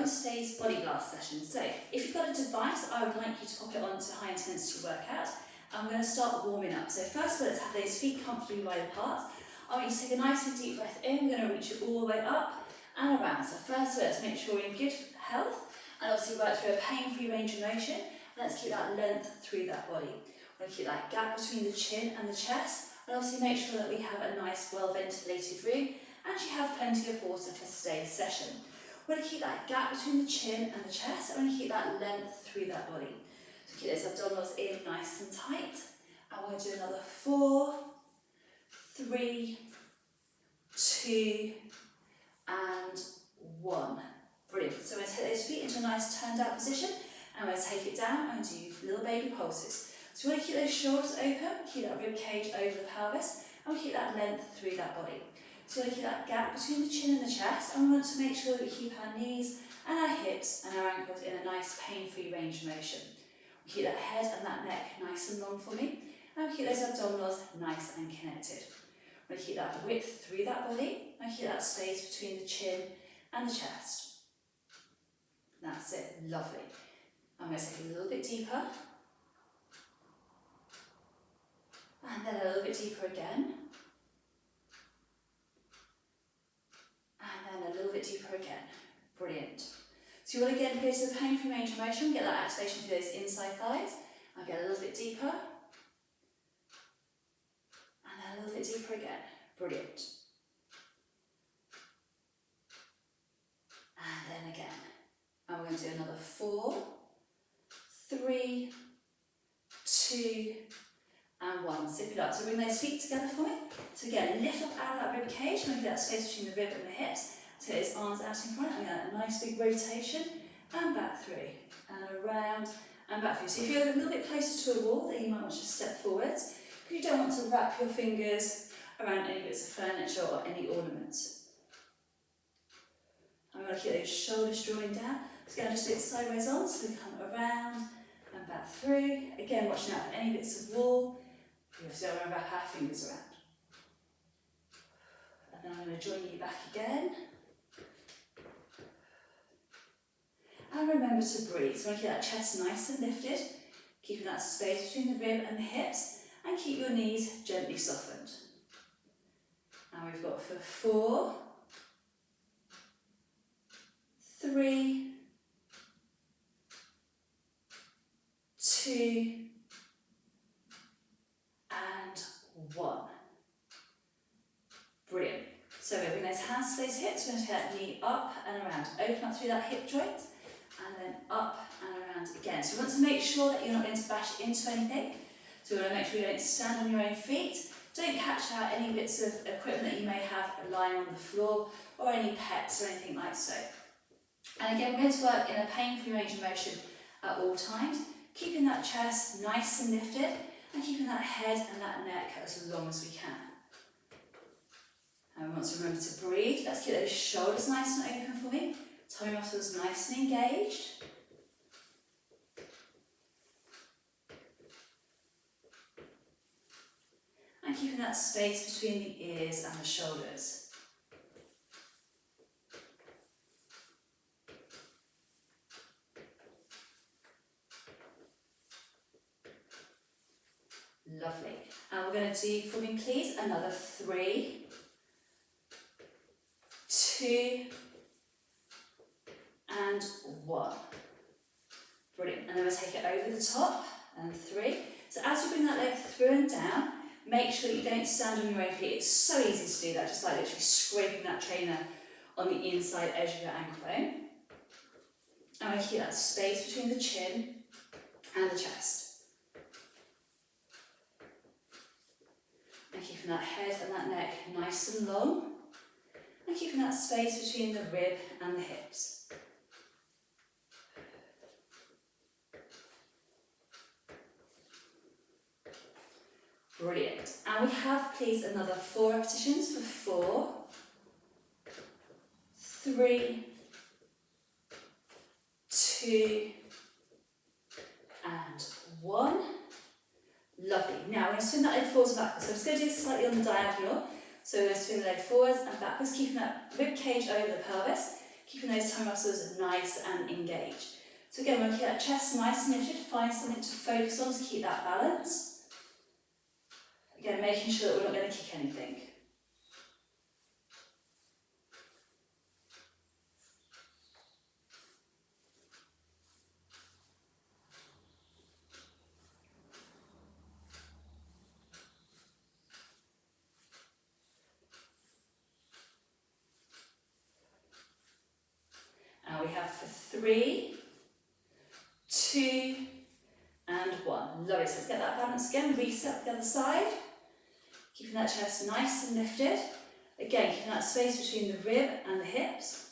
today's body blast session. So if you've got a device, I would like you to pop it onto high intensity workout. I'm going to start warming up. So first of all, let's have those feet comfortably wide apart. I want you to take a nice and deep breath in. We're going to reach it all the way up and around. So first of all, let's make sure we're in good health and obviously work through a pain-free range of motion. Let's keep that length through that body. We're going to keep that gap between the chin and the chest, and obviously make sure that we have a nice, well-ventilated room and you have plenty of water for today's session. We're going to keep that gap between the chin and the chest, and we're going to keep that length through that body. So keep those abdominals in nice and tight. And we're going to do another 4, 3, 2, and 1. Brilliant. So we're going to take those feet into a nice turned out position, and we're going to take it down and do little baby pulses. So we want to keep those shoulders open, keep that rib cage over the pelvis, and we keep that length through that body. So we want to keep that gap between the chin and the chest, and we want to make sure that we keep our knees and our hips and our ankles in a nice pain-free range of motion. We keep that head and that neck nice and long for me, and we keep those abdominals nice and connected. We want to keep that width through that body, and keep that space between the chin and the chest. That's it, lovely. I'm going to take it a little bit deeper. And then a little bit deeper again. And then a little bit deeper again. Brilliant. So you want to again go to the pain-free range of motion, get that activation through those inside thighs. I'll get a little bit deeper. And then a little bit deeper again. Brilliant. And then again. And we're going to do another 4, 3, 2, and 1. Zip it up. So bring those feet together for me. So again, lift up out of that rib cage, and get that space between the rib and the hips. So his arms out in front, and get a nice big rotation, and back through, and around, and back through. So if you're a little bit closer to a wall, then you might want to step forwards, because you don't want to wrap your fingers around any bits of furniture or any ornaments. I'm going to keep those shoulders drawing down. So again, just do it sideways on, so we come around and back through. Again, watching out for any bits of wall. We obviously don't want to wrap our fingers around. And then I'm going to join you back again. And remember to breathe. So I want to keep that chest nice and lifted, keeping that space between the rib and the hips, and keep your knees gently softened. Now we've got for 4, 3, 2, and 1. Brilliant. So we're bring those hands to those hips. We're going to take that knee up and around. Open up through that hip joint, and then up and around again. So you want to make sure that you're not going to bash into anything. So you want to make sure you don't stand on your own feet. Don't catch out any bits of equipment that you may have lying on the floor, or any pets or anything like so. And again, we're going to work in a pain-free range of motion at all times, keeping that chest nice and lifted, and keeping that head and that neck as long as we can. And we want to remember to breathe. Let's keep those shoulders nice and open for me. Tummy muscles nice and engaged. And keeping that space between the ears and the shoulders. Lovely. And we're going to do, for me please, another 3, 2, and 1. Brilliant. And then we'll take it over the top, and 3. So as you bring that leg through and down, make sure that you don't stand on your own feet. It's so easy to do that, just like literally scraping that trainer on the inside edge of your ankle bone. And we keep that space between the chin and the chest. And keeping that head and that neck nice and long, and keeping that space between the rib and the hips. Brilliant. And we have, please, another 4 repetitions for 4, 3, 2, and 1. Lovely. Now we're going to swing that leg forwards and backwards. So I'm just going to do this slightly on the diagonal. So we're going to swing the leg forwards and backwards, keeping that rib cage over the pelvis, keeping those tummy muscles nice and engaged. So again, we'll keep that chest nice and lifted, find something to focus on to keep that balance. Again, making sure that we're not going to kick anything. And we have for 3, 2, and 1. Lovely. So let's get that balance again. Reset the other side. Keeping that chest nice and lifted. Again, keeping that space between the rib and the hips.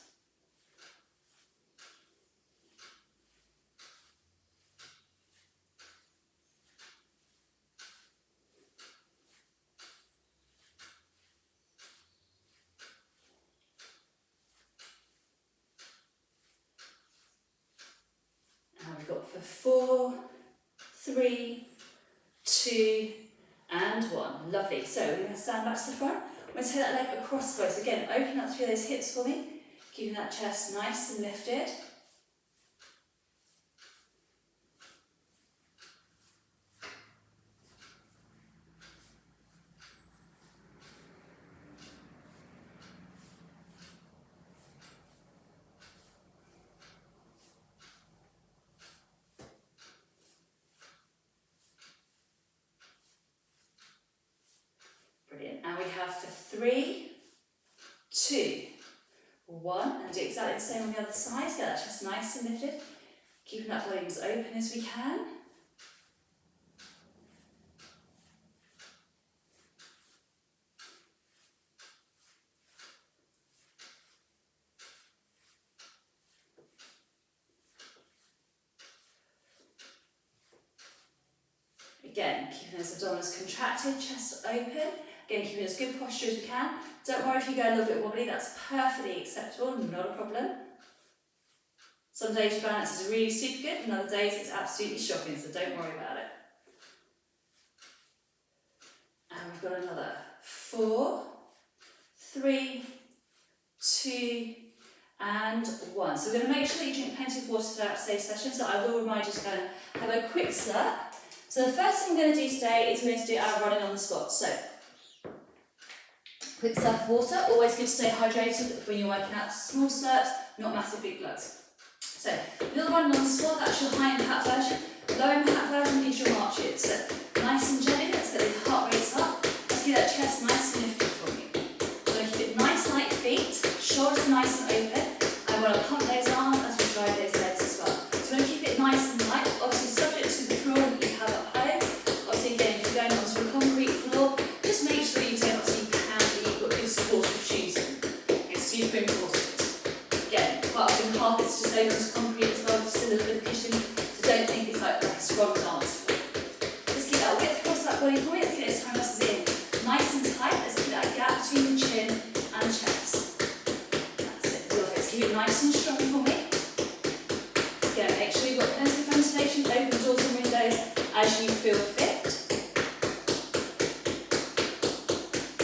And we've got for 4, 3, 2, and 1. Lovely. So we're going to stand back to the front. We're going to take that leg across both. Again, open up through those hips for me. Keeping that chest nice and lifted. Brilliant. And we have for 3, 2, 1. And do exactly the same on the other side. Get that chest nice and lifted. Keeping that body as open as we can. Again, keeping those abdominals contracted, chest open. Again, keeping as good posture as we can. Don't worry if you go a little bit wobbly, that's perfectly acceptable, not a problem. Some days your balance is really super good, and other days it's absolutely shocking, so don't worry about it. And we've got another 4, 3, 2, and 1. So we're going to make sure that you drink plenty of water throughout today's session, so I will remind you to kind of have a quick slurp. So the first thing we're going to do today is we're going to do our running on the spot. So, quick slurp of water, always good to stay hydrated when you're working out. Small slurps, not massive big glugs. So, little running on the spot, that's your high impact version. Low impact version is your marches. So, nice and gently, let's get the heart rates up. Let's get that chest nice and lifted for you. So keep it nice, light feet, shoulders nice and open. I want to pump those arms as we drive those legs as well. So we're going to keep it nice and light, obviously subject to the floor that you have at home. Obviously again, if you're going onto a concrete floor, just make sure you don't obviously pound that you've got good supportive shoes in. It's super important. Again, quite often carpets just over onto concrete as well, just a little bit of cushion, so don't think it's like a strong dance floor. Just keep that width across that body for you, let's get those time muscles in. Nice and tight, let's keep that gap between the chin and the chest. That's it, love it. Let's keep it nice and strong for me. Again, make sure you've got plenty of ventilation, open doors and windows as you feel fit.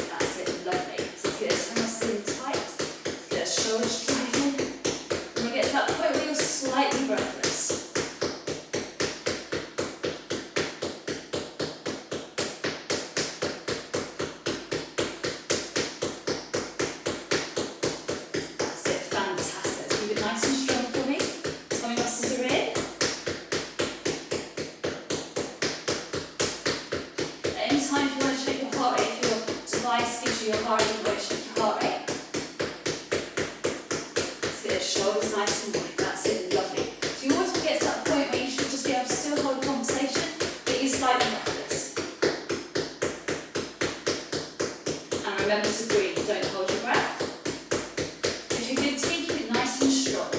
That's it, lovely. So let's get those time muscles in tight, let's get those shoulders straightened. And we'll get to that point where you're slightly breathless. That's it, fantastic. Let's keep it nice and strong for me. Tummy muscles are in. At any time, if you want to check your heart rate, if your device gives you your heart rate, you want to check your heart rate. Let's get those shoulders nice and wide. That's it, lovely. So you always want to get to that point where you should just be able to still hold a conversation, but you're slightly breathless. And remember to breathe, don't hold your breath. If you're good to keep it nice and strong.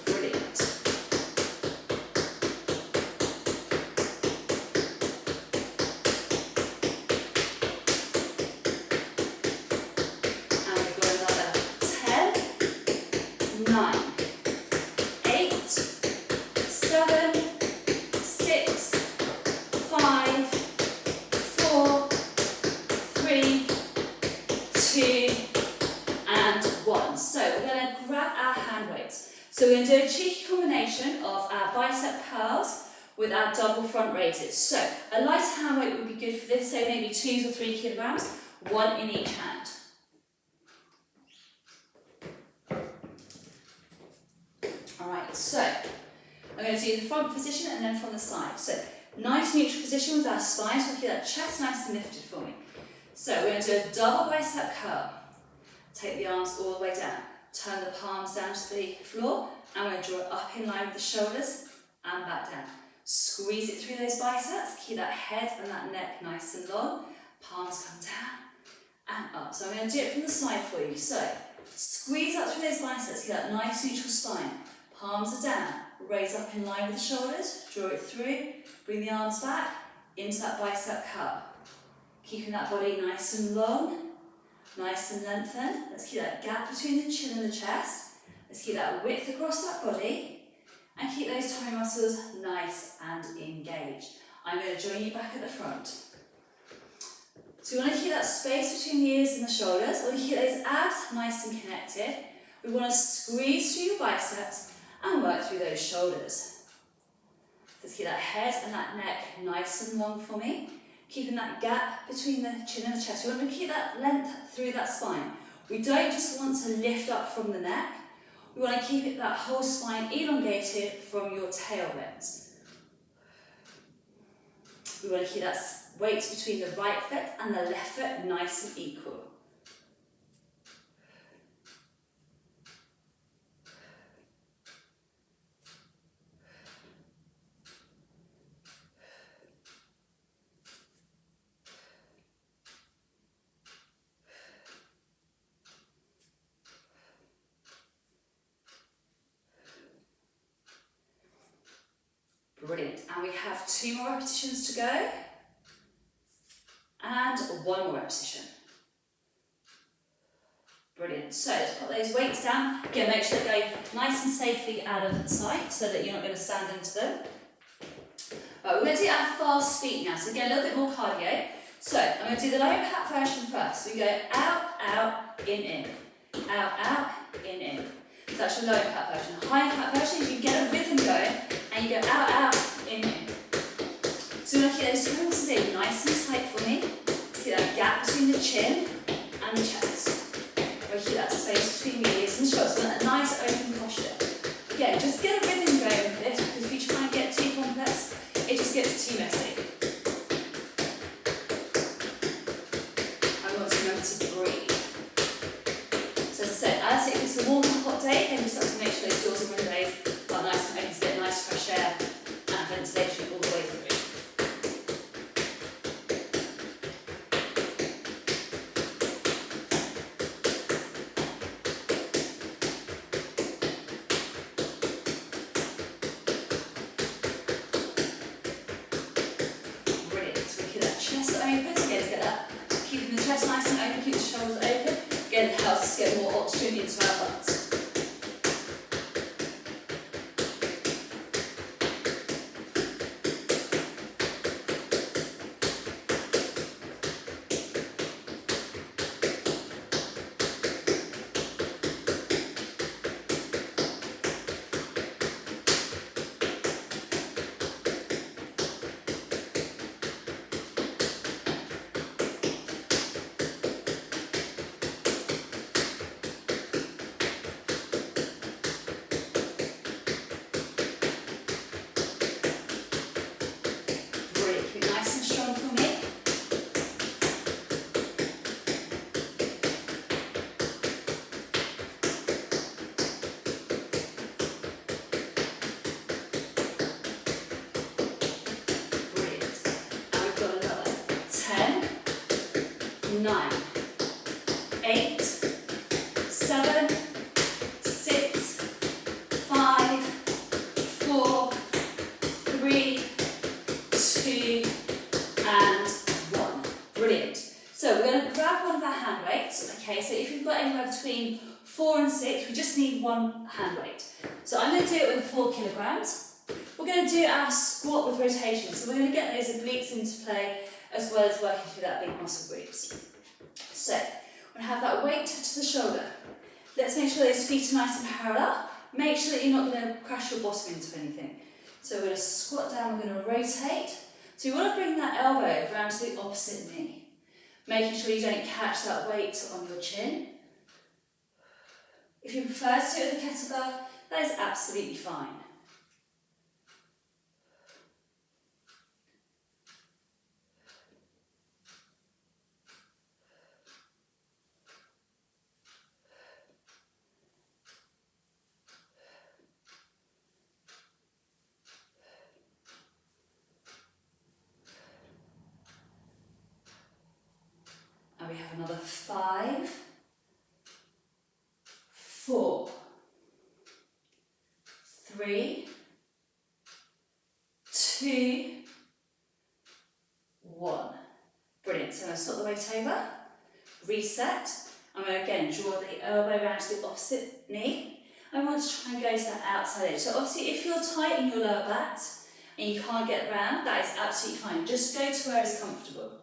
Brilliant. cheeky combination of our bicep curls with our double front raises. So a light hand weight would be good for this, so maybe 2 or 3 kilograms, one in each hand. Alright, so I'm going to do the front position and then from the side. So nice neutral position with our spine, so keep that chest nice and lifted for me. So we're going to do a double bicep curl. Take the arms all the way down. Turn the palms down to the floor, and we're going to draw it up in line with the shoulders and back down. Squeeze it through those biceps, keep that head and that neck nice and long. Palms come down and up. So I'm going to do it from the side for you. So squeeze up through those biceps, keep that nice neutral spine. Palms are down, raise up in line with the shoulders, draw it through, bring the arms back into that bicep curl. Keeping that body nice and long, nice and lengthened. Let's keep that gap between the chin and the chest. Let's keep that width across that body and keep those tummy muscles nice and engaged. I'm going to join you back at the front. So we want to keep that space between the ears and the shoulders. We want to keep those abs nice and connected. We want to squeeze through your biceps and work through those shoulders. Let's keep that head and that neck nice and long for me. Keeping that gap between the chin and the chest. We want to keep that length through that spine. We don't just want to lift up from the neck. We want to keep that whole spine elongated from your tailbone. We want to keep that weight between the right foot and the left foot nice and equal. Brilliant, and we have 2 more repetitions to go, and 1 more repetition. Brilliant, so let's put those weights down. Again, make sure they go nice and safely out of sight so that you're not going to stand into them. Right, we're going to do our fast feet now, so again, a little bit more cardio. So, I'm going to do the low impact version first. So we go out, out, in. Out, out, in. So that's your low impact version. High impact version is you get a rhythm going and you go out, out, in. So we're going to keep those pulses in nice and tight for me. See that gap between the chin and the chest. We'll keep that space between the ears and the shoulders. So that nice open posture. Again, just get a rhythm going with this because if you try and get too complex, it just gets too messy. I want to remember to breathe. So as I said, as if it's a warm and hot day, then you just have to make sure those doors and windows are nice and open to get nice fresh air and ventilation all the way through. Brilliant. So we keep that chest open, so again, get that, keeping the chest nice and open, keep the shoulders open. Again, it helps us get more oxygen into our lungs. Between 4 and 6, we just need 1 hand weight. So I'm going to do it with 4 kilograms. We're going to do our squat with rotation. So we're going to get those obliques into play as well as working through that big muscle groups. So we're going to have that weight to the shoulder. Let's make sure those feet are nice and parallel. Make sure that you're not going to crash your bottom into anything. So we're going to squat down, we're going to rotate. So you want to bring that elbow round to the opposite knee. Making sure you don't catch that weight on your chin. If you prefer to do it with a kettlebell, that is absolutely fine. And we have another 5, 4, 3, 2, 1. Brilliant. So I'm going to swap the weight over, reset. I'm going to again draw the elbow round to the opposite knee. I want to try and go to that outside edge. So obviously if you're tight in your lower back and you can't get round, that is absolutely fine. Just go to where it's comfortable.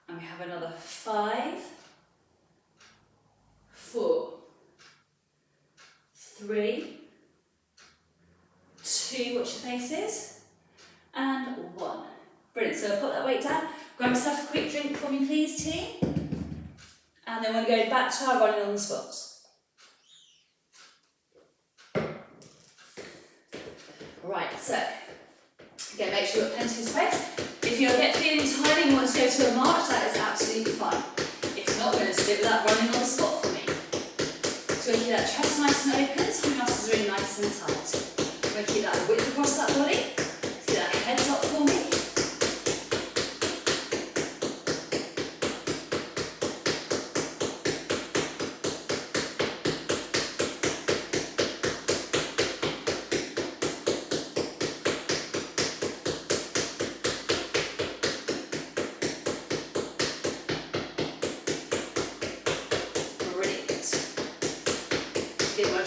And we have another 5, 4, 3, 2, watch your faces, and 1. Brilliant, so put that weight down, grab yourself a quick drink for me please, team. And then we're going to go back to our running on the spots. Right, so, again, make sure you've got plenty of space. If you're feeling tired and you want to go to a march, that is absolutely fine. If not, we're going to stick with that running on the spot for me. So we're going to keep that chest nice and open, so your muscles are really nice and tight. We're going to keep that width across that body. Let's get that head up for me.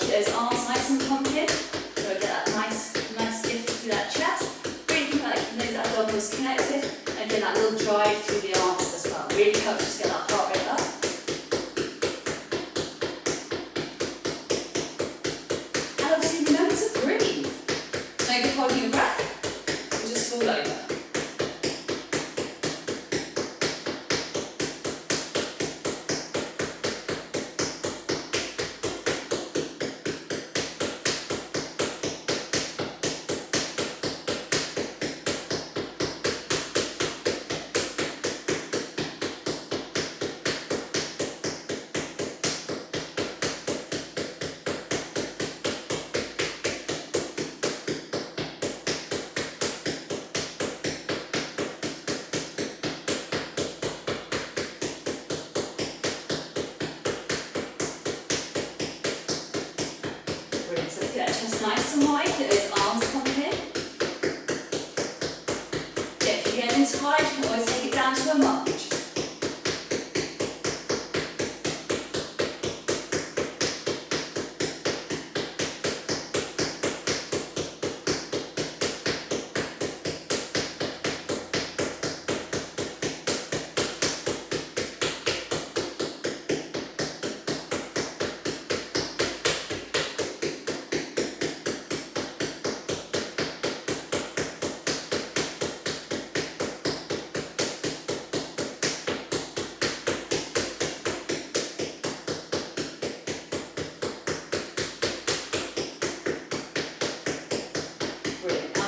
Those arms nice and pumping, so get that nice lift through that chest. Really think about keeping those abdominals connected and get that little drive through the arms as well. Really helps us get that heart rate up. And obviously remember to breathe. No good holding your breath, and just fall over. Nice and wide, get those arms pumping. Yeah, if you're getting tired, you can always take it down to a march.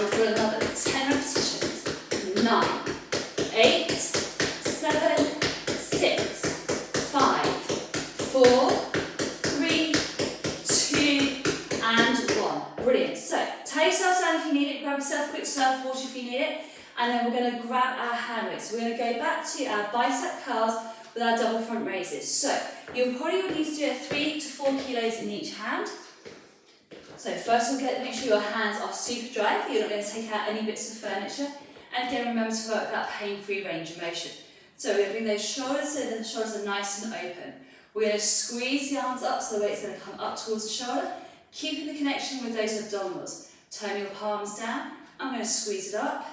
We've got another 10 repetitions. 9, 8, 7, 6, 5, 4, 3, 2, and 1. Brilliant. So, tie yourself down if you need it, grab yourself a quick surfboard if you need it, and then we're going to grab our hand weights. So we're going to go back to our bicep curls with our double front raises. So, you'll probably need to do 3 to 4 kilos in each hand. So first we'll make sure your hands are super dry, that you're not going to take out any bits of furniture. And again, remember to work that pain-free range of motion. So we're going to bring those shoulders so the shoulders are nice and open. We're going to squeeze the arms up so the weight's going to come up towards the shoulder, keeping the connection with those abdominals. Turn your palms down. I'm going to squeeze it up,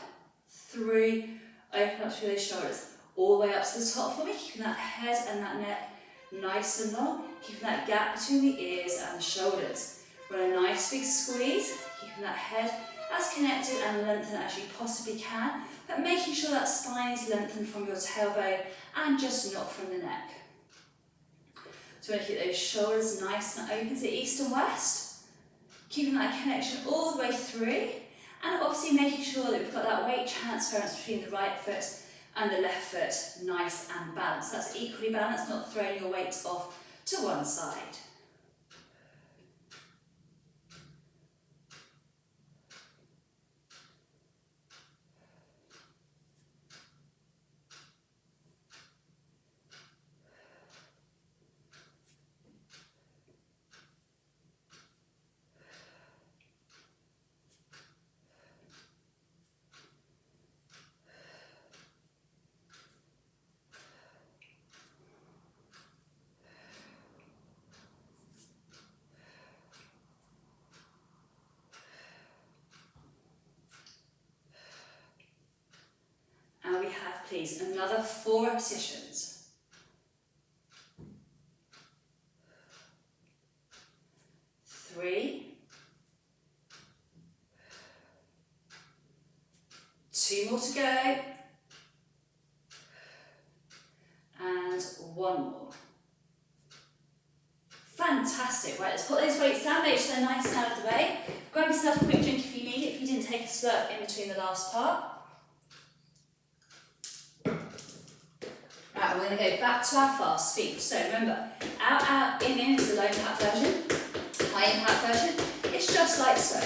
3, open up through those shoulders, all the way up to the top for me, keeping that head and that neck nice and long, keeping that gap between the ears and the shoulders. We're in a nice big squeeze, keeping that head as connected and lengthened as you possibly can, but making sure that spine is lengthened from your tailbone and just not from the neck. So we're going to keep those shoulders nice and open to east and west, keeping that connection all the way through, and obviously making sure that we've got that weight transference between the right foot and the left foot nice and balanced. That's equally balanced, not throwing your weight off to one side. And we have, please, another 4 repetitions. 3, 2 more to go, and 1 more. Fantastic. Right, let's put those weights down, make sure they're nice and out of the way. Grab yourself a quick drink if you need it, if you didn't take a slurp in between the last part. Right, we're going to go back to our fast feet. So remember, out, out, in is the low impact version. High impact version, it's just like so.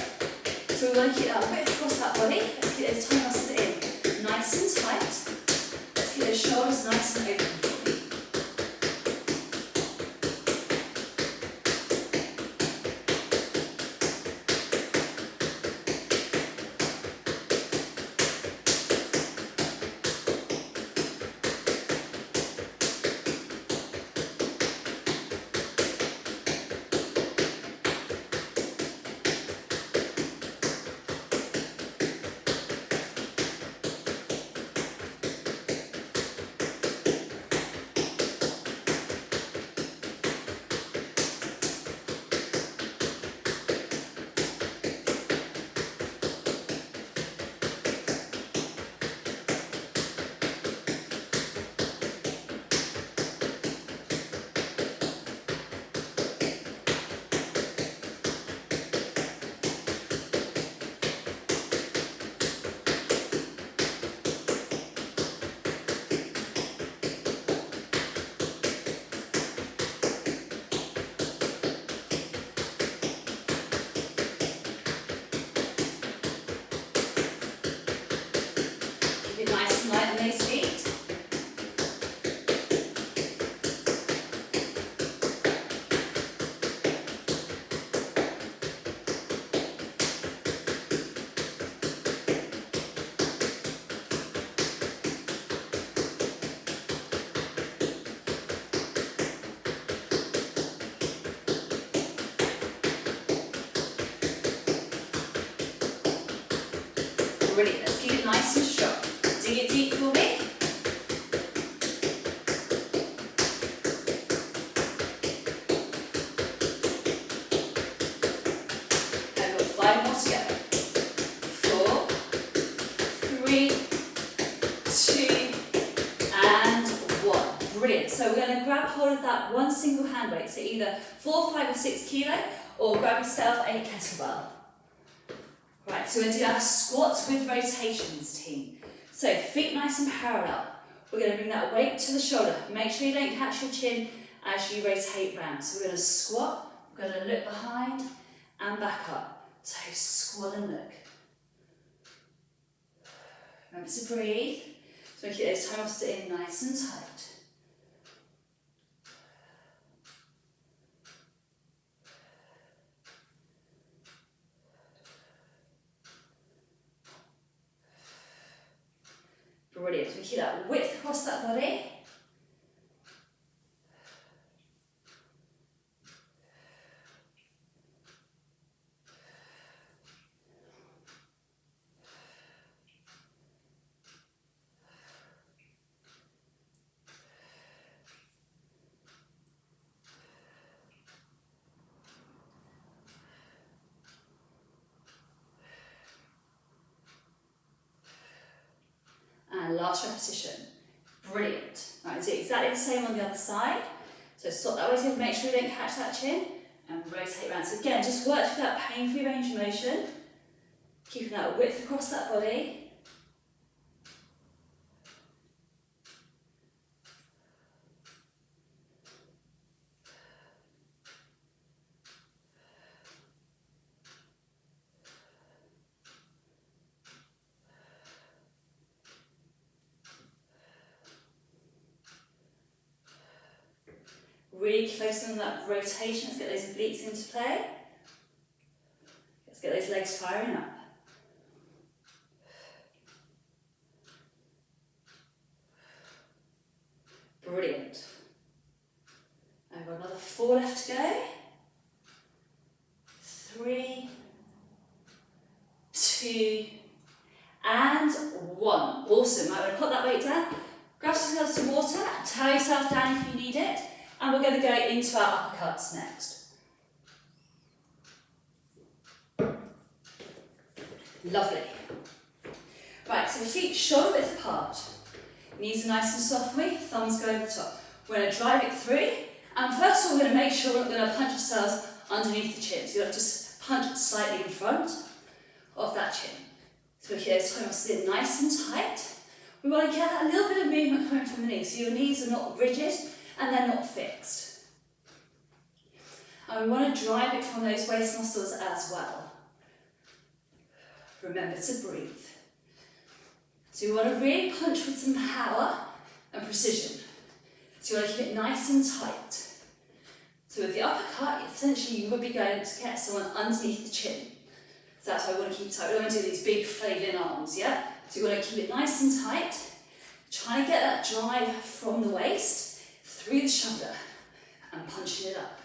So we want to keep that width across that body. Let's keep those toe muscles in nice and tight. Let's keep those shoulders nice and open. Brilliant, let's keep it nice and strong. Dig it deep for me. I've got 5 more to go. 4, 3, 2, and 1. Brilliant, so we're going to grab hold of that one single hand weight, so either 4, 5 or 6 kilo, or grab yourself a kettlebell. Right, so we're going to do our squats with rotations, team. So feet nice and parallel. We're going to bring that weight to the shoulder. Make sure you don't catch your chin as you rotate round. So we're going to squat, we're going to look behind and back up. So squat and look. Remember to breathe. So we keep those toe muscles in nice and tight. Brilliant. We keep that width across that body. And last repetition. Brilliant. Right, do exactly the same on the other side. So stop that way to make sure you don't catch that chin and rotate around. So again, just work through that pain-free range of motion, keeping that width across that body. Really focusing on that rotation. Let's get those obliques into play. Let's get those legs firing up. Brilliant. I've got another 4 left to go. 3, 2, and 1. Awesome. Right, we're going to put that weight down. Grab some water, towel yourself down if you need it. And we're going to go into our uppercuts next. Lovely. Right, so feet shoulder width apart. Knees are nice and soft for me, thumbs go over the top. We're going to drive it through. And first of all, we're going to make sure we're not going to punch ourselves underneath the chin. So you've got to just punch slightly in front of that chin. So here, so we'll sit nice and tight. We want to get that little bit of movement coming from the knees. So your knees are not rigid and they're not fixed. And we want to drive it from those waist muscles as well. Remember to breathe. So you want to really punch with some power and precision. So you want to keep it nice and tight. So with the uppercut, essentially you would be going to get someone underneath the chin. So that's why we want to keep it tight. We don't want to do these big flailing arms, yeah? So you want to keep it nice and tight. Trying to get that drive from the waist through the shoulder and punching it up.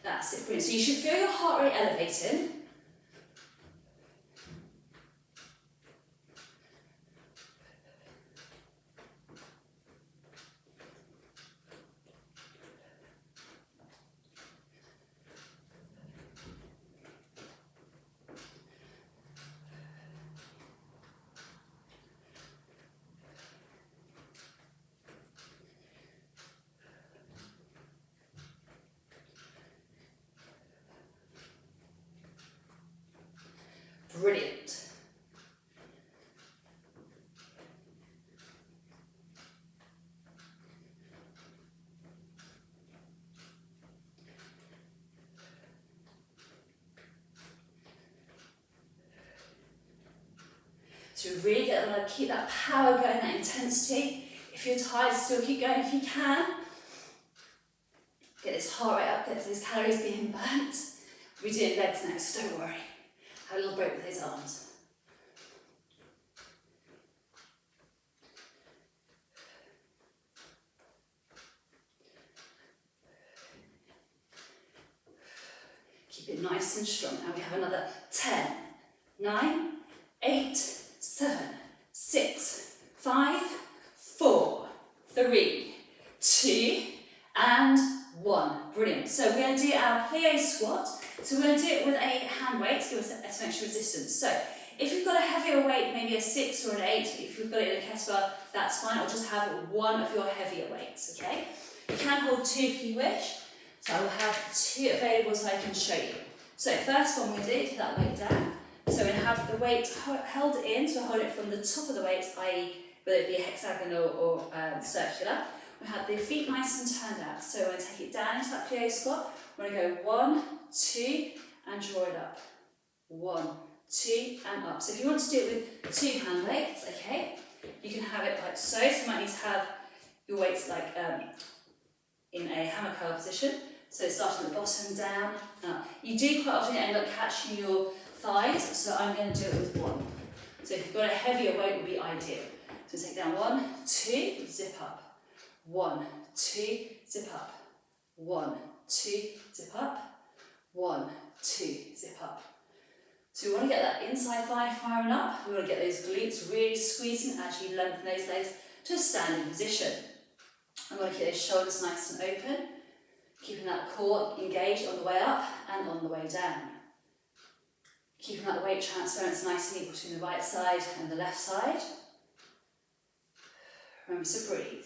That's it, brilliant. So you should feel your heart rate elevating. Brilliant. So really keep that power going, that intensity. If you're tired, still keep going if you can. Get this heart rate up, get those calories being burnt. We're doing legs next, so don't worry. Have a little break with those arms. Keep it nice and strong. And we have another 10, 9, 8, 7, 6, 5, 4, 3, 2, and 1. Brilliant. So we're going to do our plie squat. So we're going to do it with a hand weight to give us some extra resistance. So if you've got a heavier weight, maybe a 6 or an 8, if you've got it in a kettlebell, that's fine. Or just have one of your heavier weights, okay? You can hold 2 if you wish. So I will have 2 available so I can show you. So first one we do, take that weight down. So we have the weight held in, so hold it from the top of the weight, i.e. whether it be a hexagonal or circular. We have the feet nice and turned out. So we're going to take it down into that plie squat. We're going to go 1, 2, and draw it up. 1, 2, and up. So if you want to do it with 2 hand weights, okay, you can have it like so. So you might need to have your weights like in a hammer curl position. So starting at the bottom, down, up. You do quite often end up catching your thighs, so I'm going to do it with 1. So if you've got a heavier weight, it would be ideal. So take down 1, 2, zip up. 1, 2, zip up. 1, 2, zip up. 1, 2, zip up. So we want to get that inside thigh firing up. We want to get those glutes really squeezing as you lengthen those legs to a standing position. I'm going to keep those shoulders nice and open, keeping that core engaged on the way up and on the way down. Keeping that weight transference nice and equal between the right side and the left side. Remember to breathe.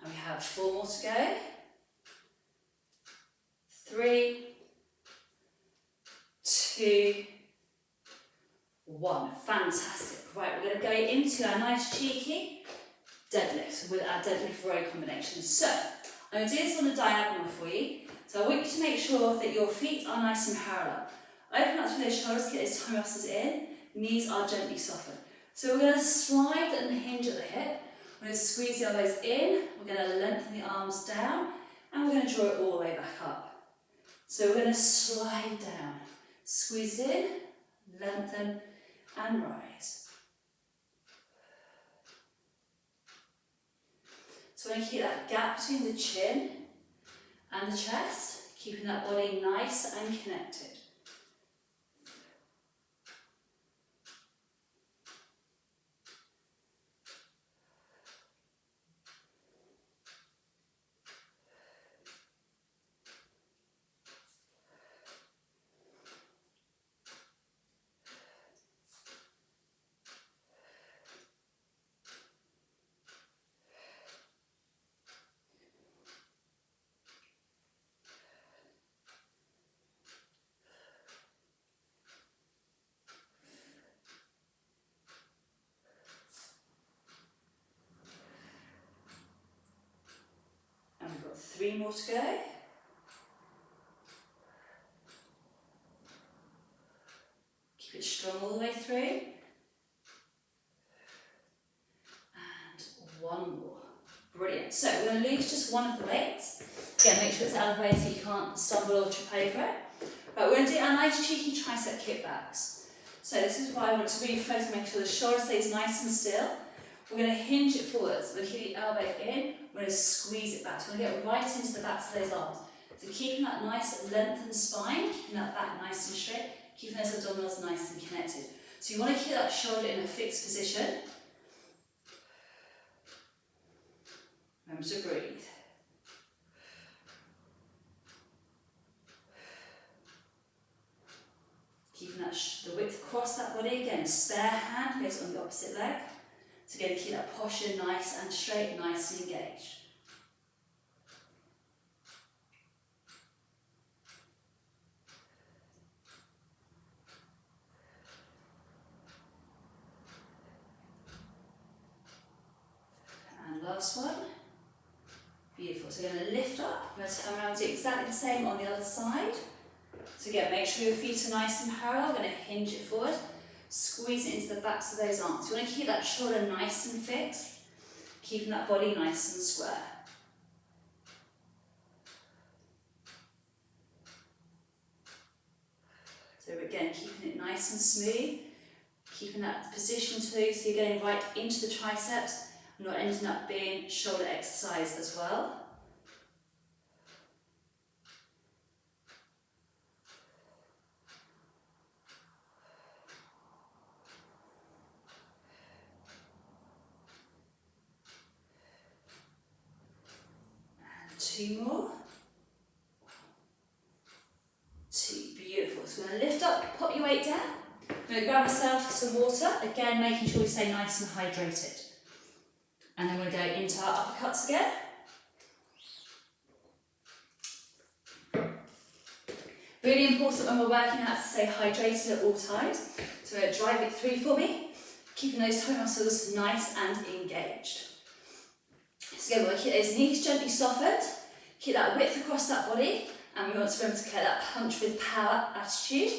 And we have 4 more to go. 3, 2, 1. Fantastic. Right, we're going to go into our nice cheeky deadlift with our deadlift row combination. So, I'm going to do this on a diagonal for you. So I want you to make sure that your feet are nice and parallel. Open up through those shoulders, get those toe muscles in. Knees are gently softened. So we're going to slide and hinge at the hip. We're going to squeeze the elbows in. We're going to lengthen the arms down. And we're going to draw it all the way back up. So we're going to slide down. Squeeze it in, lengthen, and rise. So we're going to keep that gap between the chin and the chest, keeping that body nice and connected. And we've got 3 more to go. Keep it strong all the way through. And 1 more. Brilliant. So we're going to lose just one of the weights. Again, make sure it's elevated so you can't stumble or trip over it. But we're going to do our nice cheeky tricep kickbacks. So this is why I want to really focus and make sure the shoulder stays nice and still. We're going to hinge it forwards. We're going to keep the elbow in. We're going to squeeze it back. So we're going to get right into the backs of those arms. So keeping that nice lengthened spine, keeping that back nice and straight, keeping those abdominals nice and connected. So you want to keep that shoulder in a fixed position. Remember to breathe. Keeping that the width across that body. Again, spare hand goes on the opposite leg. So again, keep that posture nice and straight, nice and engaged. And last one. Beautiful. So we're going to lift up. We're going to turn around and do exactly the same on the other side. So again, make sure your feet are nice and parallel. We're going to hinge it forward. Squeeze it into the backs of those arms. You want to keep that shoulder nice and fixed. Keeping that body nice and square. So again, keeping it nice and smooth. Keeping that position too, so you're getting right into the triceps. Not ending up being shoulder exercise as well. And 2 more. 2, beautiful. So we're going to lift up, pop your weight down. I'm going to grab myself some water, again making sure we stay nice and hydrated. And then we're going to go into our uppercuts again. Really important when we're working out to stay hydrated at all times. So we're going to drive it through for me, keeping those toe muscles nice and engaged. So again, we'll keep those knees gently softened, keep that width across that body, and we want to remember to get that punch with power attitude.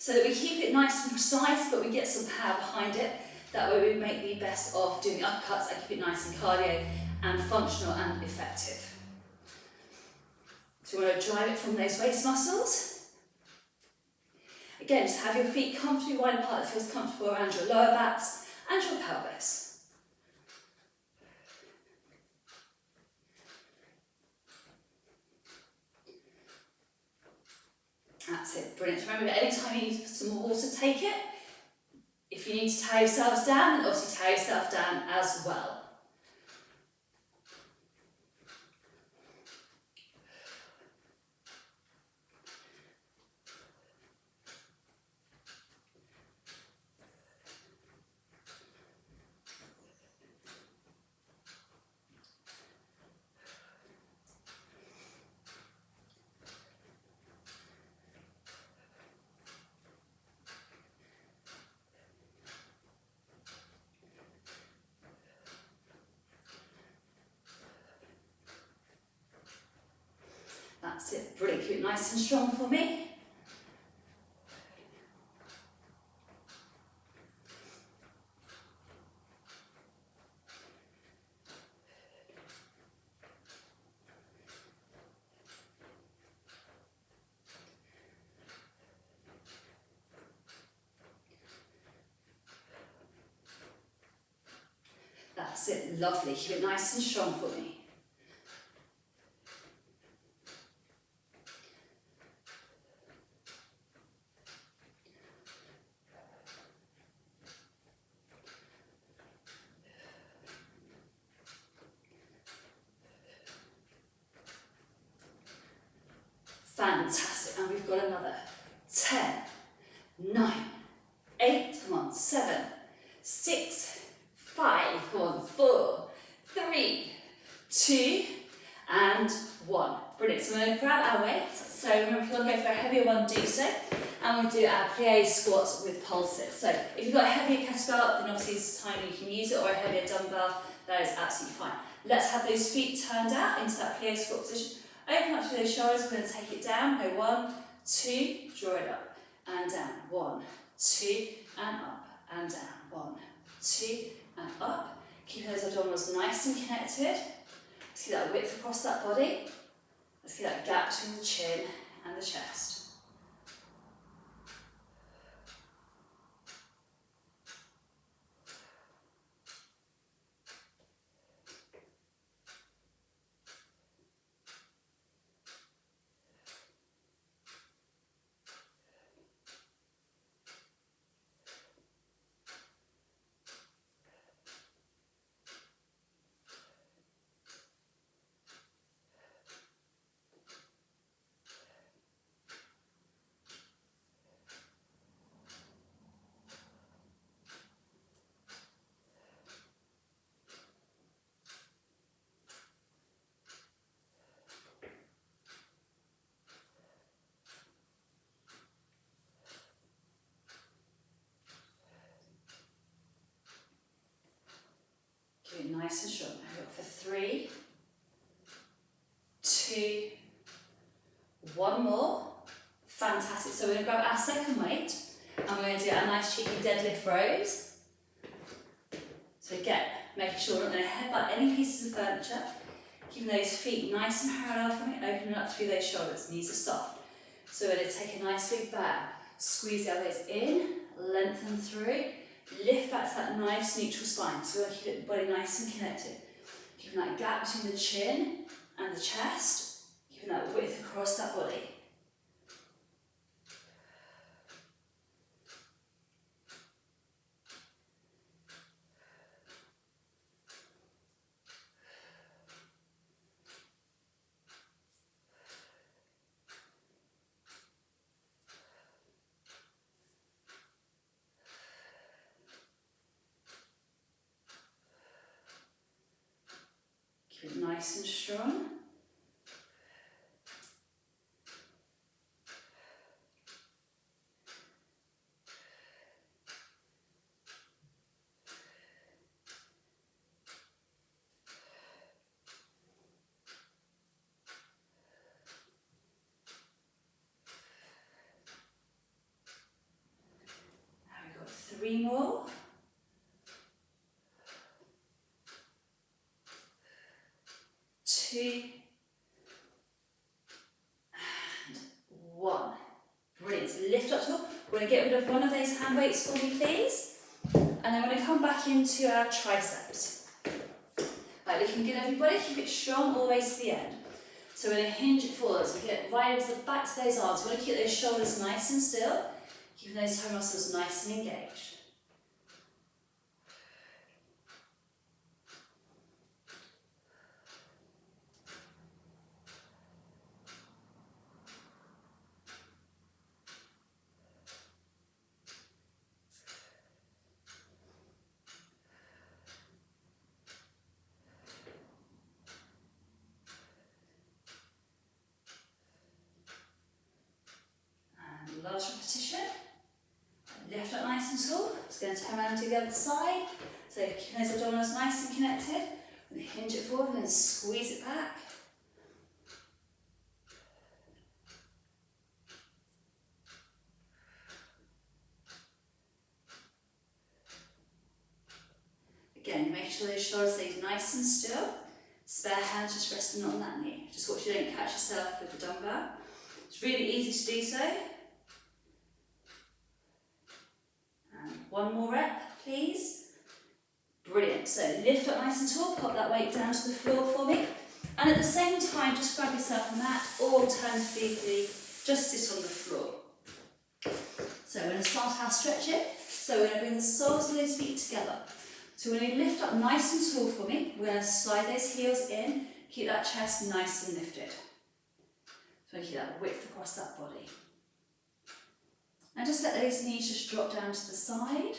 so that we keep it nice and precise, but we get some power behind it. That way we make the best of doing uppercuts and keep it nice and cardio and functional and effective. So we want to drive it from those waist muscles. Again, just have your feet comfortably wide apart that feels comfortable around your lower backs and your pelvis. That's it, brilliant. Remember that anytime you need some more water, take it. If you need to tie yourselves down, then obviously tie yourself down as well. That's it, brilliant. Keep it nice and strong for me. That's it, lovely. Keep it nice and strong for me. Fantastic, and we've got another 10, 9, 8, come on, 7, 6, 5, come on, 4, 3, 2, and 1. Brilliant, so we're going to grab our weights. So remember, if you want to go for a heavier one, do so. And we'll do our plie squats with pulses. So if you've got a heavier kettlebell, then obviously this time you can use it, or a heavier dumbbell, that is absolutely fine. Let's have those feet turned out into that plie squat position. Open up through those shoulders, we're going to take it down. Go 1, 2, draw it up and down. 1, 2, and up and down. 1, 2, and up. Keep those abdominals nice and connected. Let's get that width across that body. Let's get that gap between the chin and the chest. Keep it nice and strong. Now look for 3, 2, 1 more. Fantastic. So we're going to grab our second weight and we're going to do a nice cheeky deadlift rows. So again, making sure we're not going to headbutt any pieces of furniture. Keeping those feet nice and parallel from it, opening up through those shoulders. Knees are soft. So we're going to take a nice big bow. Squeeze the elbows in, lengthen through. Lift back to that nice neutral spine. So we're going to keep the body nice and connected. Keeping that gap between the chin and the chest. Keeping that width across that body. Keep it nice and strong. 3 more. 2 and 1. Brilliant. So lift up top. We're going to get rid of one of those hand weights for me, please. And then we're going to come back into our triceps. Right, looking good, everybody. Keep it strong all the way to the end. So we're going to hinge it forwards. We get right into the backs of those arms. We're going to keep those shoulders nice and still, keeping those toe muscles nice and engaged. Last repetition. Lift up nice and tall. It's going to turn around to the other side. So keep those abdominals nice and connected. We're going to hinge it forward and squeeze it back. Again, make sure those shoulders stay nice and still. Spare hand just resting on that knee. Just watch you don't catch yourself with the dumbbell. It's really easy to do so. And one more rep, please. Brilliant. So lift up nice and tall, pop that weight down to the floor for me. And at the same time, just grab yourself a mat or alternatively, just sit on the floor. So we're going to start our stretching. So we're going to bring the soles of those feet together. So we're going to lift up nice and tall for me. We're going to slide those heels in, keep that chest nice and lifted. So keep that width across that body. And just let those knees just drop down to the side.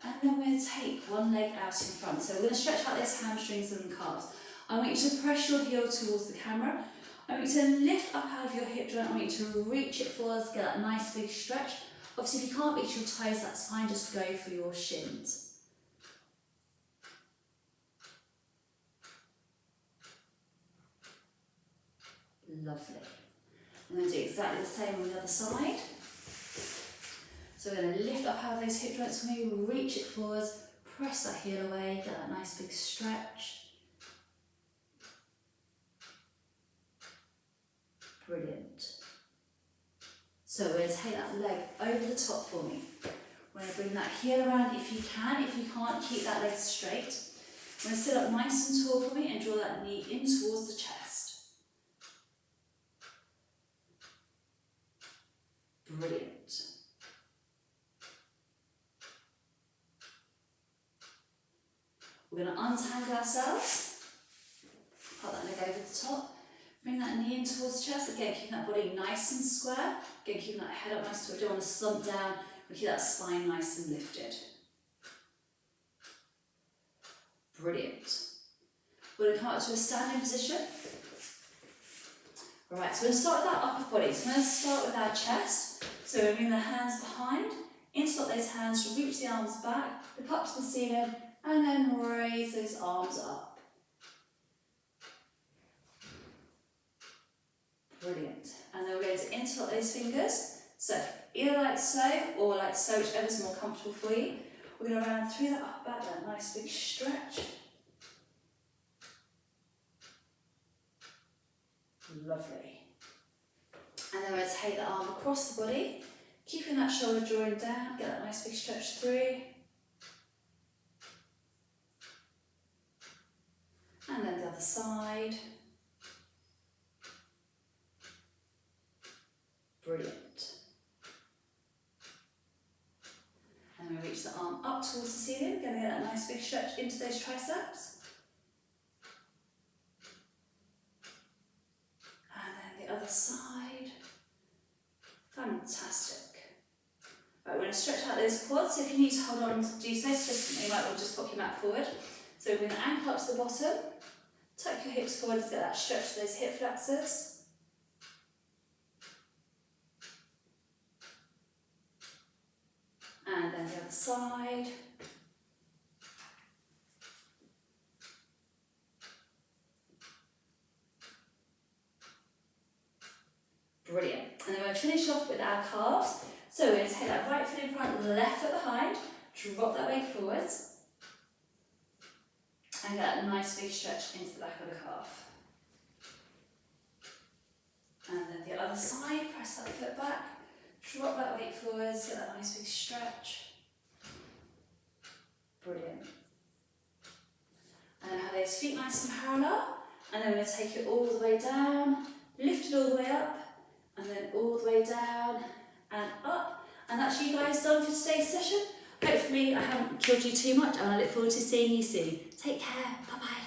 And then we're going to take one leg out in front. So we're going to stretch out those hamstrings and calves. I want you to press your heel towards the camera. I want you to lift up out of your hip joint. I want you to reach it forwards, get that nice big stretch. Obviously, if you can't reach your toes, that's fine. Just go for your shins. Lovely. I'm going to do exactly the same on the other side. So we're going to lift up out of those hip joints for me, reach it forwards, press that heel away, get that nice big stretch. Brilliant. So we're going to take that leg over the top for me. We're going to bring that heel around if you can. If you can't, keep that leg straight. We're going to sit up nice and tall for me and draw that knee in towards the chest. Brilliant. We're going to untangle ourselves. Put that leg over the top. Bring that knee in towards the chest. Again, keeping that body nice and square. Again, keeping that head up nice. We don't want to slump down. We keep that spine nice and lifted. Brilliant. We're going to come up to a standing position. Alright, so we're going to start with our upper body. So we're going to start with our chest. So we're going to bring the hands behind, interlock those hands, reach the arms back, look up to the ceiling, and then raise those arms up. Brilliant. And then we're going to interlock those fingers. So either like so, or like so, whichever's more comfortable for you. We're going to round through that upper back, that nice big stretch. Lovely. And then we're going to take the arm across the body, keeping that shoulder drawing down, get that nice big stretch through. And then the other side. Brilliant. And we reach the arm up towards the ceiling, going to get that nice big stretch into those triceps. And then the other side. Fantastic. Right, we're going to stretch out those quads. So if you need to hold on to do so, just, you might want to just pop your mat forward. So we're going to ankle up to the bottom, tuck your hips forward to get that stretch to those hip flexors. And then the other side. Brilliant. And then we're going to finish off with our calves. So we're going to take that right foot in front, left foot behind, drop that weight forwards, and get a nice big stretch into the back of the calf. And then the other side, press that foot back, drop that weight forwards, get that nice big stretch. Brilliant. And then have those feet nice and parallel, and then we're going to take it all the way down, lift it all the way up, and then all the way down and up. And that's you guys done for today's session. Hopefully I haven't killed you too much, and I look forward to seeing you soon. Take care, bye bye.